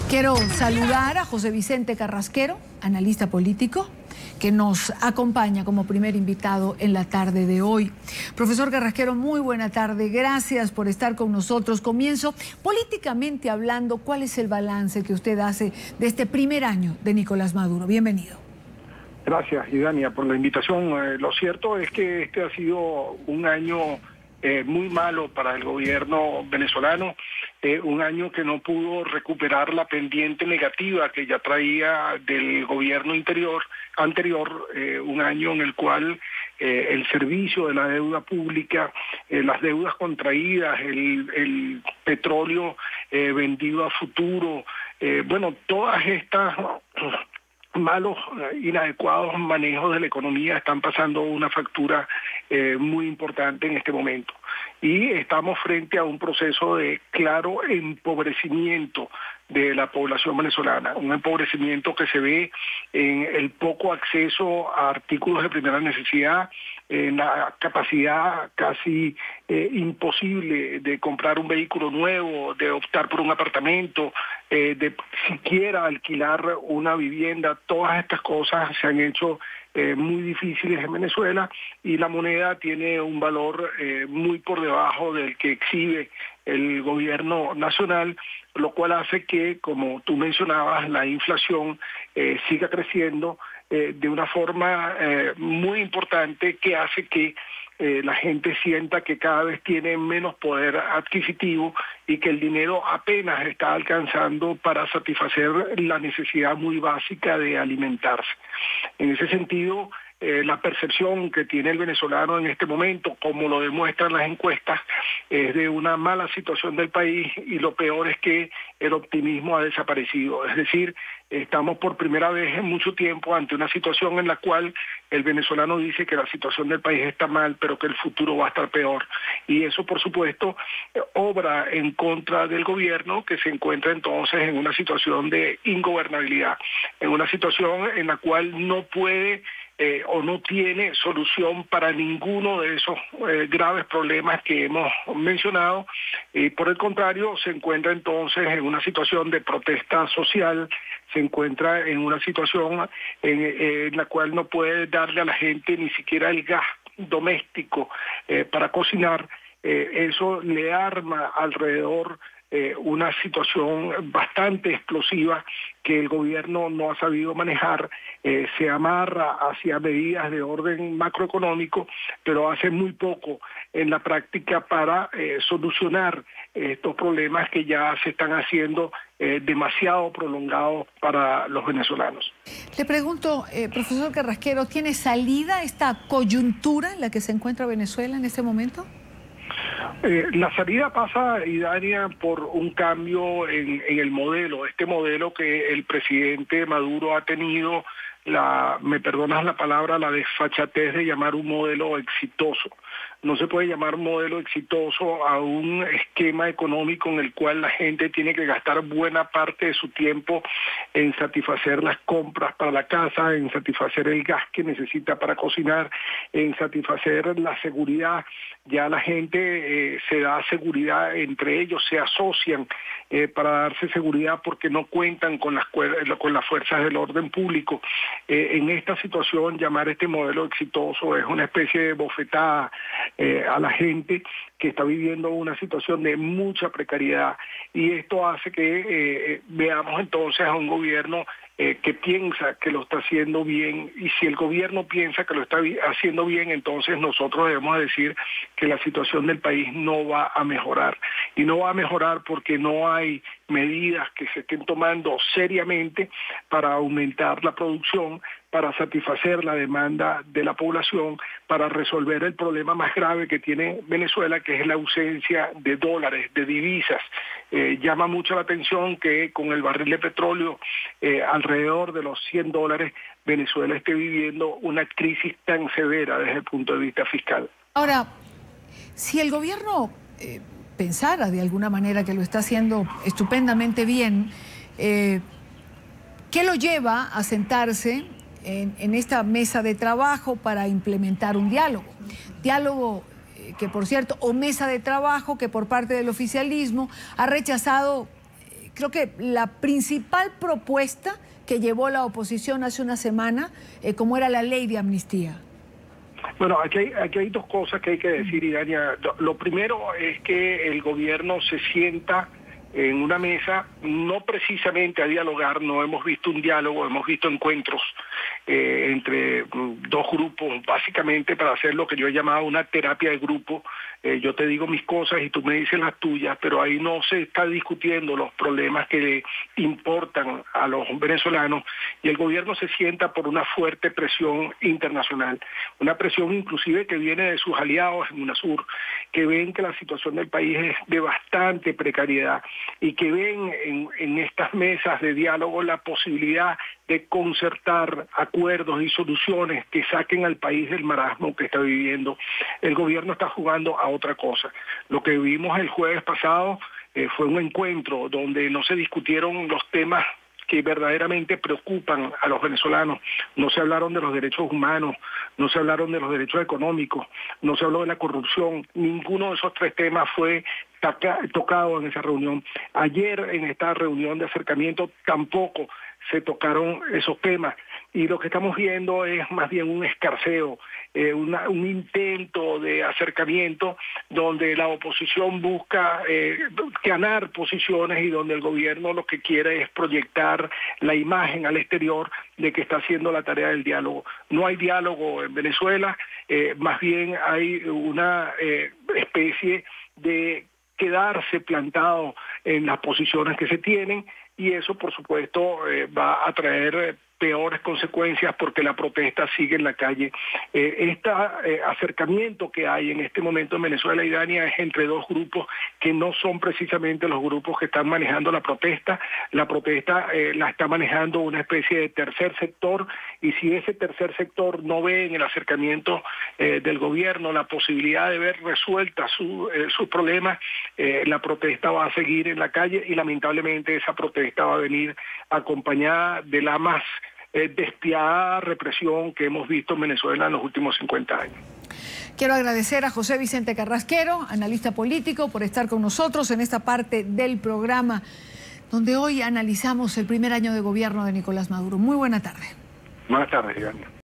Quiero saludar a José Vicente Carrasquero, analista político, que nos acompaña como primer invitado en la tarde de hoy. Profesor Carrasquero, muy buena tarde. Gracias por estar con nosotros. Comienzo políticamente hablando. ¿Cuál es el balance que usted hace de este primer año de Nicolás Maduro? Bienvenido. Gracias, Idania, por la invitación. Lo cierto es que este ha sido un año muy malo para el gobierno venezolano, un año que no pudo recuperar la pendiente negativa que ya traía del gobierno anterior, un año en el cual el servicio de la deuda pública, las deudas contraídas, el petróleo vendido a futuro, todas estas malos, inadecuados manejos de la economía están pasando una factura muy importante en este momento. Y estamos frente a un proceso de claro empobrecimiento de la población venezolana, un empobrecimiento que se ve en el poco acceso a artículos de primera necesidad, en la capacidad casi imposible de comprar un vehículo nuevo, de optar por un apartamento, de siquiera alquilar una vivienda. Todas estas cosas se han hecho muy difíciles en Venezuela y la moneda tiene un valor muy por debajo del que exhibe el gobierno nacional, lo cual hace que, como tú mencionabas, la inflación siga creciendo de una forma muy importante, que hace que la gente sienta que cada vez tiene menos poder adquisitivo y que el dinero apenas está alcanzando para satisfacer la necesidad muy básica de alimentarse. En ese sentido, la percepción que tiene el venezolano en este momento, como lo demuestran las encuestas, es de una mala situación del país, y lo peor es que el optimismo ha desaparecido. Es decir, estamos por primera vez en mucho tiempo ante una situación en la cual el venezolano dice que la situación del país está mal, pero que el futuro va a estar peor. Y eso, por supuesto, obra en contra del gobierno, que se encuentra entonces en una situación de ingobernabilidad, en una situación en la cual no puede o no tiene solución para ninguno de esos graves problemas que hemos mencionado. Por el contrario, se encuentra entonces en una situación de protesta social, se encuentra en una situación en la cual no puede darle a la gente ni siquiera el gas doméstico para cocinar. Eso le arma alrededor una situación bastante explosiva que el gobierno no ha sabido manejar. Se amarra hacia medidas de orden macroeconómico, pero hace muy poco en la práctica para solucionar estos problemas que ya se están haciendo demasiado prolongados para los venezolanos. Le pregunto, profesor Carrasquero, ¿tiene salida esta coyuntura en la que se encuentra Venezuela en este momento? La salida pasa, Idania, por un cambio en el modelo, este modelo que el presidente Maduro ha tenido, me perdonas la palabra, la desfachatez de llamar un modelo exitoso. No se puede llamar un modelo exitoso a un esquema económico en el cual la gente tiene que gastar buena parte de su tiempo en satisfacer las compras para la casa, en satisfacer el gas que necesita para cocinar, en satisfacer la seguridad. Ya la gente se da seguridad, entre ellos se asocian para darse seguridad porque no cuentan con las fuerzas del orden público. En esta situación, llamar este modelo exitoso es una especie de bofetada a la gente que está viviendo una situación de mucha precariedad, y esto hace que veamos entonces a un gobierno que piensa que lo está haciendo bien, y si el gobierno piensa que lo está haciendo bien, entonces nosotros debemos decir que la situación del país no va a mejorar, y no va a mejorar porque no hay medidas que se estén tomando seriamente para aumentar la producción, para satisfacer la demanda de la población, para resolver el problema más grave que tiene Venezuela, que es la ausencia de dólares, de divisas. Llama mucho la atención que con el barril de petróleo alrededor de los $100, Venezuela esté viviendo una crisis tan severa desde el punto de vista fiscal. Ahora, si el gobierno pensara de alguna manera que lo está haciendo estupendamente bien, ¿qué lo lleva a sentarse en esta mesa de trabajo para implementar un diálogo? Diálogo que, por cierto, o mesa de trabajo que por parte del oficialismo ha rechazado creo que la principal propuesta que llevó la oposición hace una semana, como era la ley de amnistía. Bueno, aquí hay dos cosas que hay que decir, Idania. Lo primero es que el gobierno se sienta en una mesa, no precisamente a dialogar, no hemos visto un diálogo, hemos visto encuentros entre dos grupos, básicamente para hacer lo que yo he llamado una terapia de grupo. Yo te digo mis cosas y tú me dices las tuyas, pero ahí no se está discutiendo los problemas que le importan a los venezolanos, y el gobierno se sienta por una fuerte presión internacional, una presión inclusive que viene de sus aliados en UNASUR, que ven que la situación del país es de bastante precariedad y que ven en estas mesas de diálogo la posibilidad de concertar acuerdos y soluciones que saquen al país del marasmo que está viviendo. El gobierno está jugando a otra cosa. Lo que vimos el jueves pasado fue un encuentro donde no se discutieron los temas que verdaderamente preocupan a los venezolanos. No se hablaron de los derechos humanos, no se hablaron de los derechos económicos, no se habló de la corrupción. Ninguno de esos tres temas fue tocado en esa reunión. Ayer en esta reunión de acercamiento tampoco se tocaron esos temas, y lo que estamos viendo es más bien un escarceo, un intento de acercamiento donde la oposición busca ganar posiciones y donde el gobierno lo que quiere es proyectar la imagen al exterior de que está haciendo la tarea del diálogo. No hay diálogo en Venezuela, más bien hay una especie de quedarse plantado en las posiciones que se tienen, y eso por supuesto va a traer peores consecuencias porque la protesta sigue en la calle. Este acercamiento que hay en este momento en Venezuela y Dania es entre dos grupos que no son precisamente los grupos que están manejando la protesta. La protesta la está manejando una especie de tercer sector, y si ese tercer sector no ve en el acercamiento del gobierno la posibilidad de ver resueltas sus problemas, la protesta va a seguir en la calle, y lamentablemente esa protesta va a venir acompañada de la más despiadada represión que hemos visto en Venezuela en los últimos 50 años. Quiero agradecer a José Vicente Carrasquero, analista político, por estar con nosotros en esta parte del programa donde hoy analizamos el primer año de gobierno de Nicolás Maduro. Muy buena tarde. Buenas tardes, Iván.